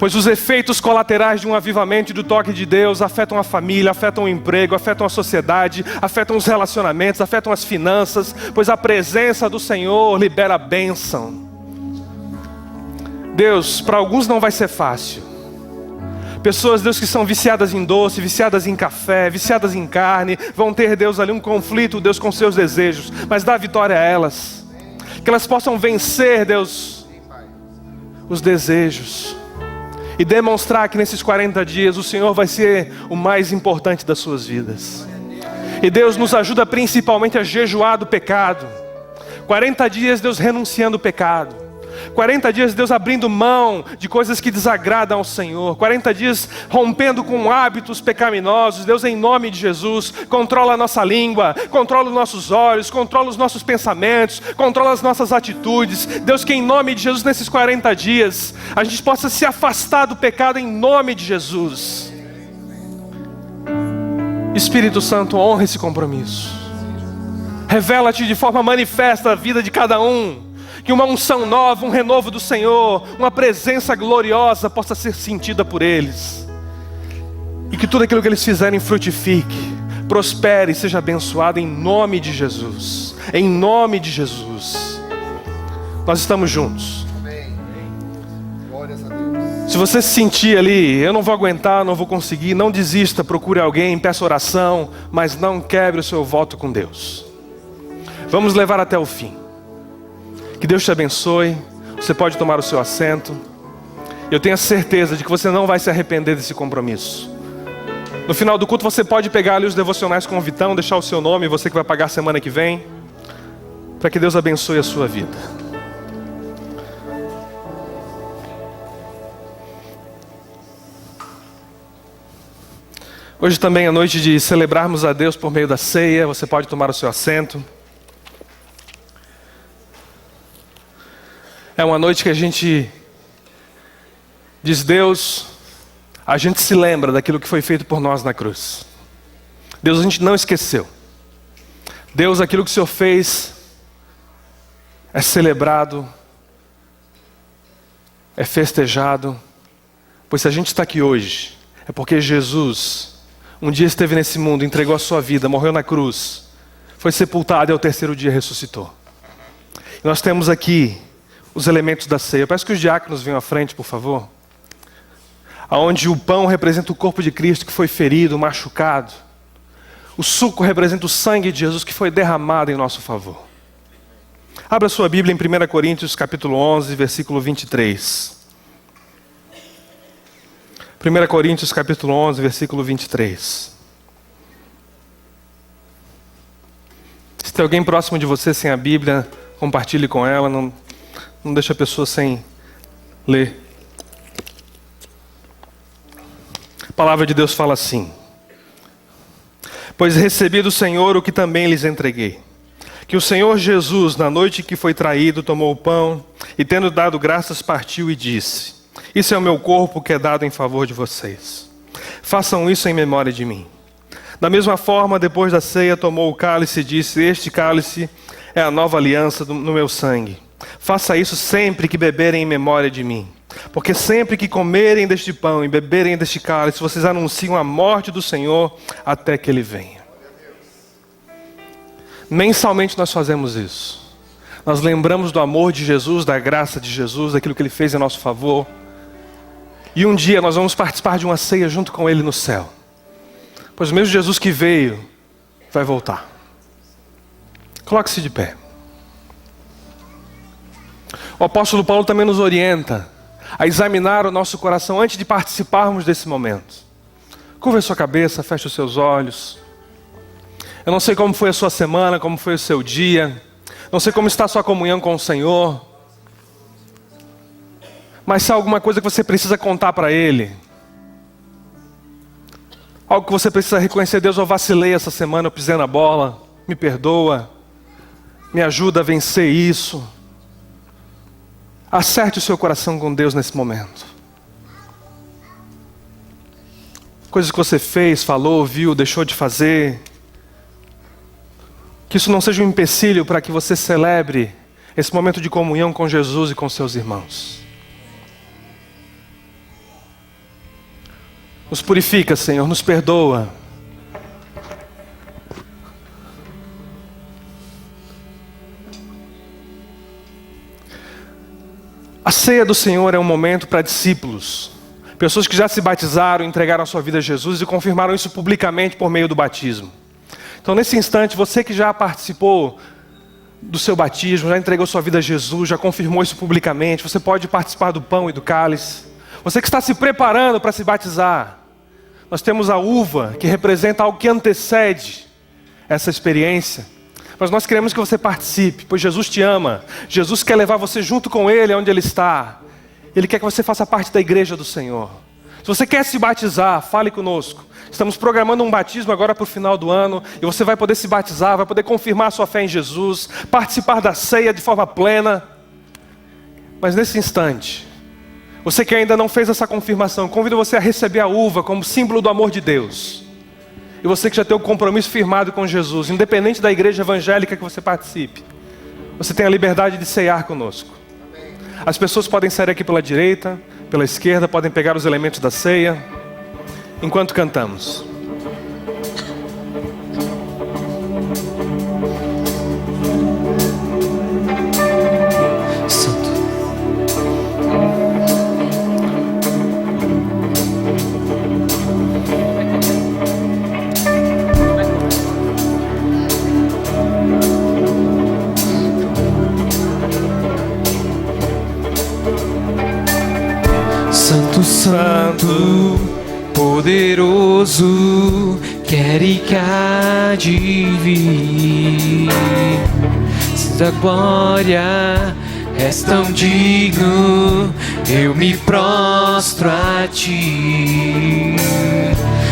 Pois os efeitos colaterais de um avivamento e do toque de Deus afetam a família, afetam o emprego, afetam a sociedade, afetam os relacionamentos, afetam as finanças. Pois a presença do Senhor libera bênção. Deus, para alguns não vai ser fácil. Pessoas, Deus, que são viciadas em doce, viciadas em café, viciadas em carne, vão ter, Deus, ali um conflito, Deus, com seus desejos. Mas dá vitória a elas. Que elas possam vencer, Deus, os desejos. E demonstrar que nesses 40 dias o Senhor vai ser o mais importante das suas vidas. E Deus nos ajuda principalmente a jejuar do pecado. 40 dias, Deus, renunciando ao pecado. 40 dias, Deus, abrindo mão de coisas que desagradam ao Senhor. 40 dias rompendo com hábitos pecaminosos. Deus, em nome de Jesus, controla a nossa língua, controla os nossos olhos, controla os nossos pensamentos, controla as nossas atitudes. Deus, que em nome de Jesus, nesses 40 dias, a gente possa se afastar do pecado em nome de Jesus. Espírito Santo, honra esse compromisso. Revela-te de forma manifesta a vida de cada um. Que uma unção nova, um renovo do Senhor, uma presença gloriosa possa ser sentida por eles. E que tudo aquilo que eles fizerem frutifique, prospere e seja abençoado em nome de Jesus. Em nome de Jesus. Nós estamos juntos. Amém. Glórias a Deus. Se você se sentir ali, eu não vou aguentar, não vou conseguir, não desista, procure alguém, peça oração, mas não quebre o seu voto com Deus. Vamos levar até o fim. Que Deus te abençoe. Você pode tomar o seu assento. Eu tenho a certeza de que você não vai se arrepender desse compromisso. No final do culto você pode pegar ali os devocionais com o Vitão, deixar o seu nome, você que vai pagar semana que vem, para que Deus abençoe a sua vida. Hoje também é noite de celebrarmos a Deus por meio da ceia. Você pode tomar o seu assento. É uma noite que a gente diz, Deus, a gente se lembra daquilo que foi feito por nós na cruz. Deus, a gente não esqueceu. Deus, aquilo que o Senhor fez é celebrado, é festejado. Pois se a gente está aqui hoje, é porque Jesus um dia esteve nesse mundo, entregou a sua vida, morreu na cruz, foi sepultado e ao terceiro dia ressuscitou. E nós temos aqui os elementos da ceia. Eu peço que os diáconos venham à frente, por favor. Aonde o pão representa o corpo de Cristo que foi ferido, machucado. O suco representa o sangue de Jesus que foi derramado em nosso favor. Abra sua Bíblia em 1 Coríntios capítulo 11, versículo 23. 1 Coríntios capítulo 11, versículo 23. Se tem alguém próximo de você sem a Bíblia, compartilhe com ela, não deixa a pessoa sem ler. A palavra de Deus fala assim: pois recebi do Senhor o que também lhes entreguei. Que o Senhor Jesus, na noite que foi traído, tomou o pão e, tendo dado graças, partiu e disse: isso é o meu corpo que é dado em favor de vocês. Façam isso em memória de mim. Da mesma forma, depois da ceia, tomou o cálice e disse: este cálice é a nova aliança no meu sangue. Faça isso sempre que beberem em memória de mim. Porque sempre que comerem deste pão e beberem deste cálice, vocês anunciam a morte do Senhor até que Ele venha. Mensalmente nós fazemos isso. Nós lembramos do amor de Jesus, da graça de Jesus, daquilo que Ele fez em nosso favor. E um dia nós vamos participar de uma ceia junto com Ele no céu. Pois o mesmo Jesus que veio, vai voltar. Coloque-se de pé. O apóstolo Paulo também nos orienta a examinar o nosso coração antes de participarmos desse momento. Curva a sua cabeça, feche os seus olhos. Eu não sei como foi a sua semana, como foi o seu dia. Não sei como está a sua comunhão com o Senhor. Mas se há alguma coisa que você precisa contar para Ele, algo que você precisa reconhecer: Deus, eu vacilei essa semana, eu pisei na bola, me perdoa, me ajuda a vencer isso. Acerte o seu coração com Deus nesse momento. Coisas que você fez, falou, viu, deixou de fazer. Que isso não seja um empecilho para que você celebre esse momento de comunhão com Jesus e com seus irmãos. Nos purifica, Senhor, nos perdoa. A ceia do Senhor é um momento para discípulos, pessoas que já se batizaram, entregaram a sua vida a Jesus e confirmaram isso publicamente por meio do batismo. Então, nesse instante, você que já participou do seu batismo, já entregou sua vida a Jesus, já confirmou isso publicamente, você pode participar do pão e do cálice. Você que está se preparando para se batizar, nós temos a uva, que representa algo que antecede essa experiência. Mas nós queremos que você participe, pois Jesus te ama. Jesus quer levar você junto com Ele onde Ele está. Ele quer que você faça parte da igreja do Senhor. Se você quer se batizar, fale conosco. Estamos programando um batismo agora para o final do ano. E você vai poder se batizar, vai poder confirmar a sua fé em Jesus, participar da ceia de forma plena. Mas nesse instante, você que ainda não fez essa confirmação, convido você a receber a uva como símbolo do amor de Deus. E você que já tem o compromisso firmado com Jesus, independente da igreja evangélica que você participe, você tem a liberdade de ceiar conosco. As pessoas podem sair aqui pela direita, pela esquerda, podem pegar os elementos da ceia, enquanto cantamos. Santo, Santo, poderoso, quer e que há de vir. Se da glória és tão digno, eu me prostro a ti.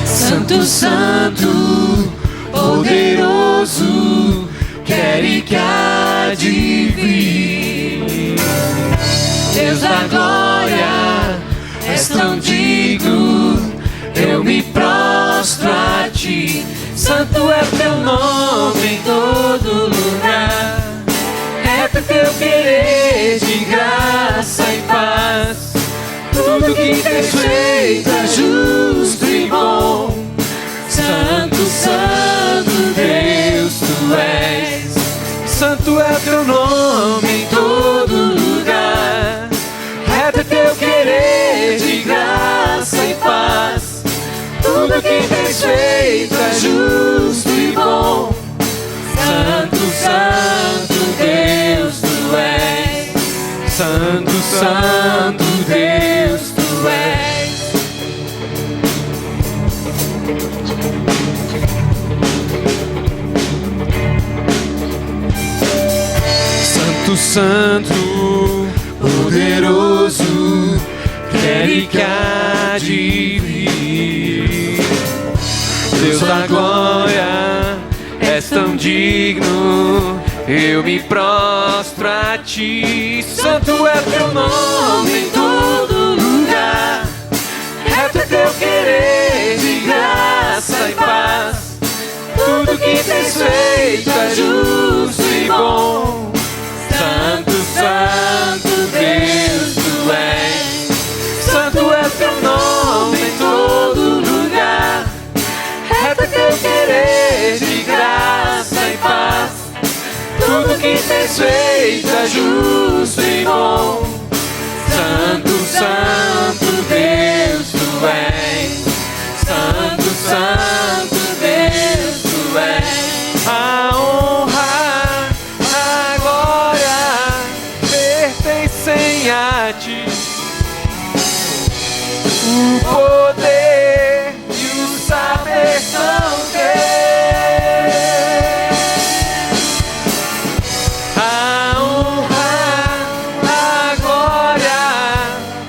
Santo, Santo, poderoso, quer e que há de vir. Deus da glória, és tão digno, eu me prostro a ti. Santo é teu nome em todo lugar, reto teu querer de graça e paz. Tudo que tens feito é justo e bom. Santo, Santo Deus tu és. Santo é teu nome em todo lugar, reto teu querer de graça e paz. Tudo que tens feito é justo e bom. Santo, Santo Deus tu és. Santo, Santo Deus tu és. Santo, Santo, poderoso, quer e que há de vir. Deus da glória, és tão digno, eu me prostro a ti. Santo é teu nome em todo lugar, reto é teu querer de graça e paz. Tudo que tens feito é justo e bom. Santo, Santo Deus tu és. Santo é teu nome em todo lugar, reto é teu querer de graça e paz. Tudo que tens feito é justo e bom. Santo, Santo Deus tu és. Santo, Santo Deus tu és. A honra, a glória pertence a ti. O poder e o saber são teus. A honra, a glória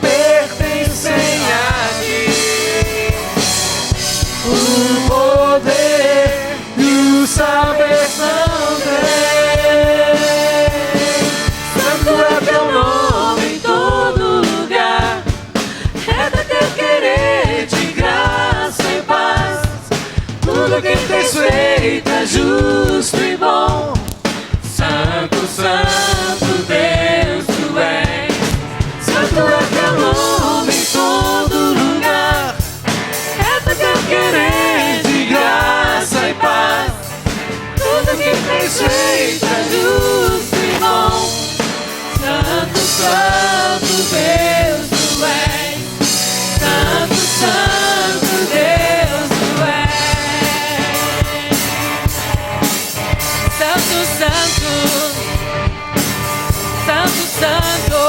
pertencem a ti. O poder e o saber são teus. Santo é teu nome em todo lugar. É do teu querer de graça e paz. Tudo que tens feito é justo e bom. Santo, santo Deus tu és. Santo é teu nome em todo lugar. É do teu querer de graça e paz. Tudo que tens feito é justo e bom. Santo, santo Deus tu és. Santo, santo Deus tu és. Santo, santo, santo, santo.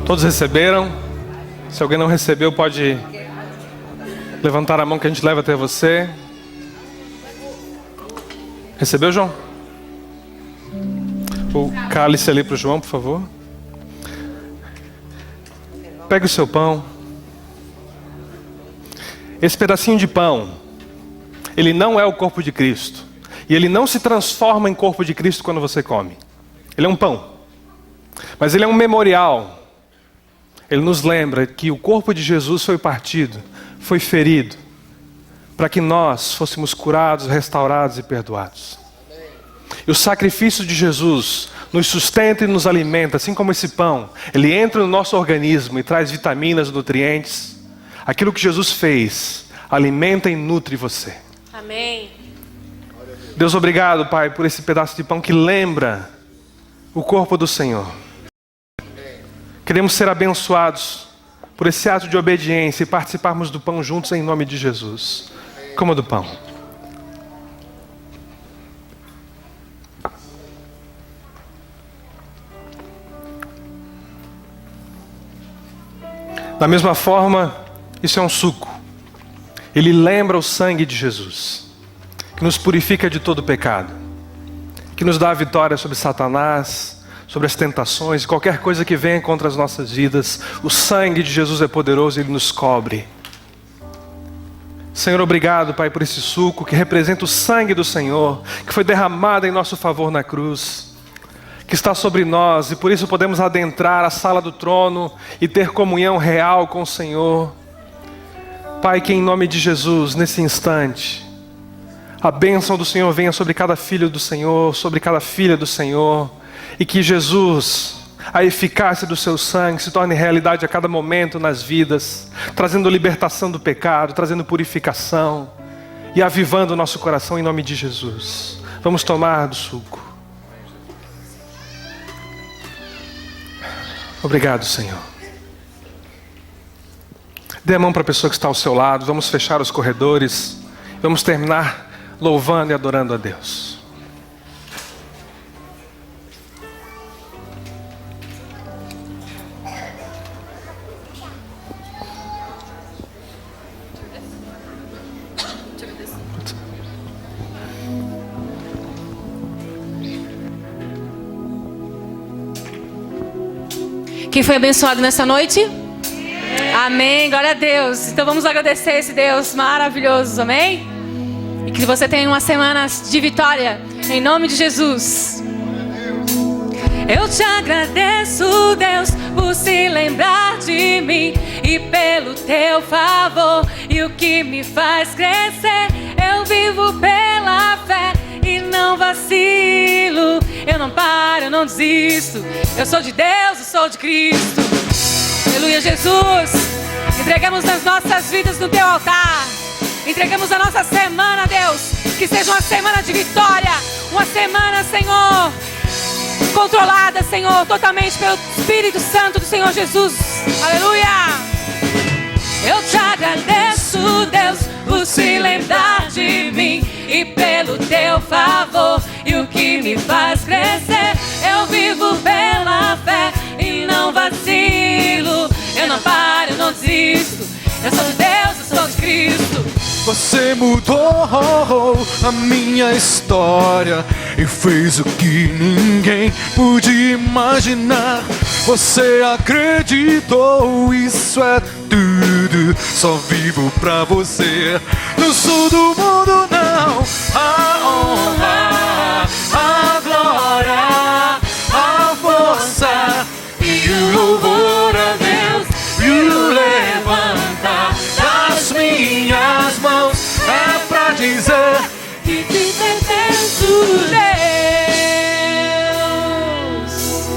Todos receberam? Se alguém não recebeu, pode levantar a mão que a gente leva até você. Recebeu, João? O cálice ali para o João, por favor. Pegue o seu pão. Esse pedacinho de pão, ele não é o corpo de Cristo. E ele não se transforma em corpo de Cristo quando você come. Ele é um pão. Mas ele é um memorial. Ele nos lembra que o corpo de Jesus foi partido, foi ferido, para que nós fôssemos curados, restaurados e perdoados. E o sacrifício de Jesus nos sustenta e nos alimenta, assim como esse pão. Ele entra no nosso organismo e traz vitaminas, nutrientes. Aquilo que Jesus fez, alimenta e nutre você. Amém. Deus, obrigado, Pai, por esse pedaço de pão que lembra o corpo do Senhor. Queremos ser abençoados por esse ato de obediência e participarmos do pão juntos em nome de Jesus. Coma do pão. Da mesma forma, isso é um suco. Ele lembra o sangue de Jesus, que nos purifica de todo pecado, que nos dá a vitória sobre Satanás, sobre as tentações, qualquer coisa que venha contra as nossas vidas. O sangue de Jesus é poderoso e Ele nos cobre. Senhor, obrigado, Pai, por esse suco que representa o sangue do Senhor, que foi derramado em nosso favor na cruz, que está sobre nós, e por isso podemos adentrar a sala do trono e ter comunhão real com o Senhor. Pai, que em nome de Jesus, nesse instante, a bênção do Senhor venha sobre cada filho do Senhor, sobre cada filha do Senhor, e que Jesus, a eficácia do seu sangue se torne realidade a cada momento nas vidas, trazendo libertação do pecado, trazendo purificação e avivando o nosso coração em nome de Jesus. Vamos tomar do suco. Obrigado, Senhor. Dê a mão para a pessoa que está ao seu lado. Vamos fechar os corredores. Vamos terminar louvando e adorando a Deus. Quem foi abençoado nessa noite? Amém, glória a Deus. Então vamos agradecer esse Deus maravilhoso, amém? E que você tenha uma semana de vitória, em nome de Jesus. Eu te agradeço, Deus, por se lembrar de mim e pelo teu favor. E o que me faz crescer, eu vivo pela fé e não vacilo. Eu não paro, eu não desisto. Eu sou de Deus, eu sou de Cristo. Aleluia, Jesus. Entregamos as nossas vidas no teu altar. Entregamos a nossa semana, Deus. Que seja uma semana de vitória. Uma semana, Senhor, controlada, Senhor, totalmente pelo Espírito Santo do Senhor Jesus. Aleluia. Eu te agradeço, Deus, por se lembrar de faz crescer. Eu vivo pela fé e não vacilo. Eu não paro, eu não desisto. Eu sou de Deus, eu sou de Cristo. Você mudou a minha história e fez o que ninguém podia imaginar. Você acreditou, isso é tudo. Só vivo pra você. Não sou do mundo, não. A honra, a glória, a força e o louvor a Deus e o levantar das minhas mãos é pra dizer Que te pertence, Deus.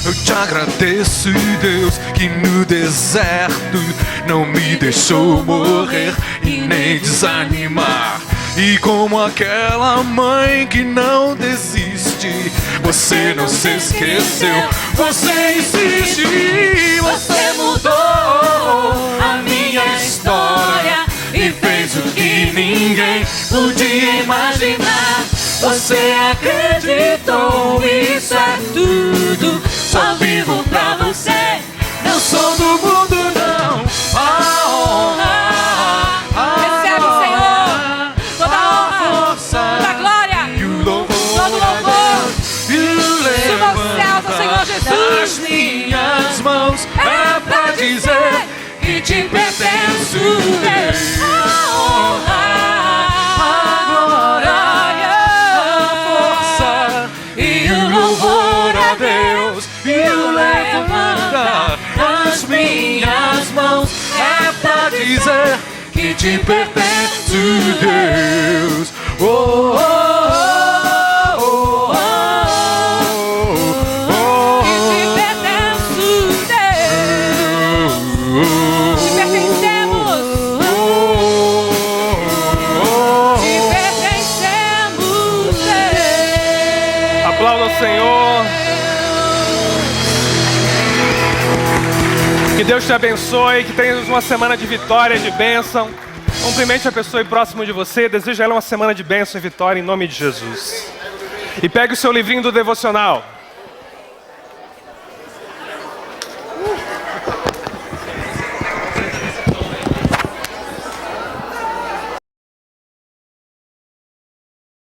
eu te agradeço, Deus, que no deserto não me deixou morrer e nem desanimar. E como aquela mãe que não desiste, você não se esqueceu, você insiste. Você mudou a minha história e fez o que ninguém podia imaginar. Você acreditou, isso é tudo. Só vivo pra você. Não sou do mundo, não. A honra, Recebe, Senhor, toda a honra, toda a glória, e o louvor, todo louvor. e o Suba aos céus, ao Senhor Jesus. das minhas mãos é pra dizer que te pertence, Deus. A honra, a glória, a força e o louvor a Deus e o levantar das minhas mãos é pra dizer que te pertence, Deus. Oh, oh, oh, oh, oh, oh. Que te pertence, Deus. Te pertencemos. Te pertencemos, Deus. Aplauda o Senhor. Que Deus te abençoe, que tenhas uma semana de vitória, de bênção. Cumprimente a pessoa aí próximo de você, deseja ela uma semana de bênção e vitória em nome de Jesus. E pegue o seu livrinho do devocional.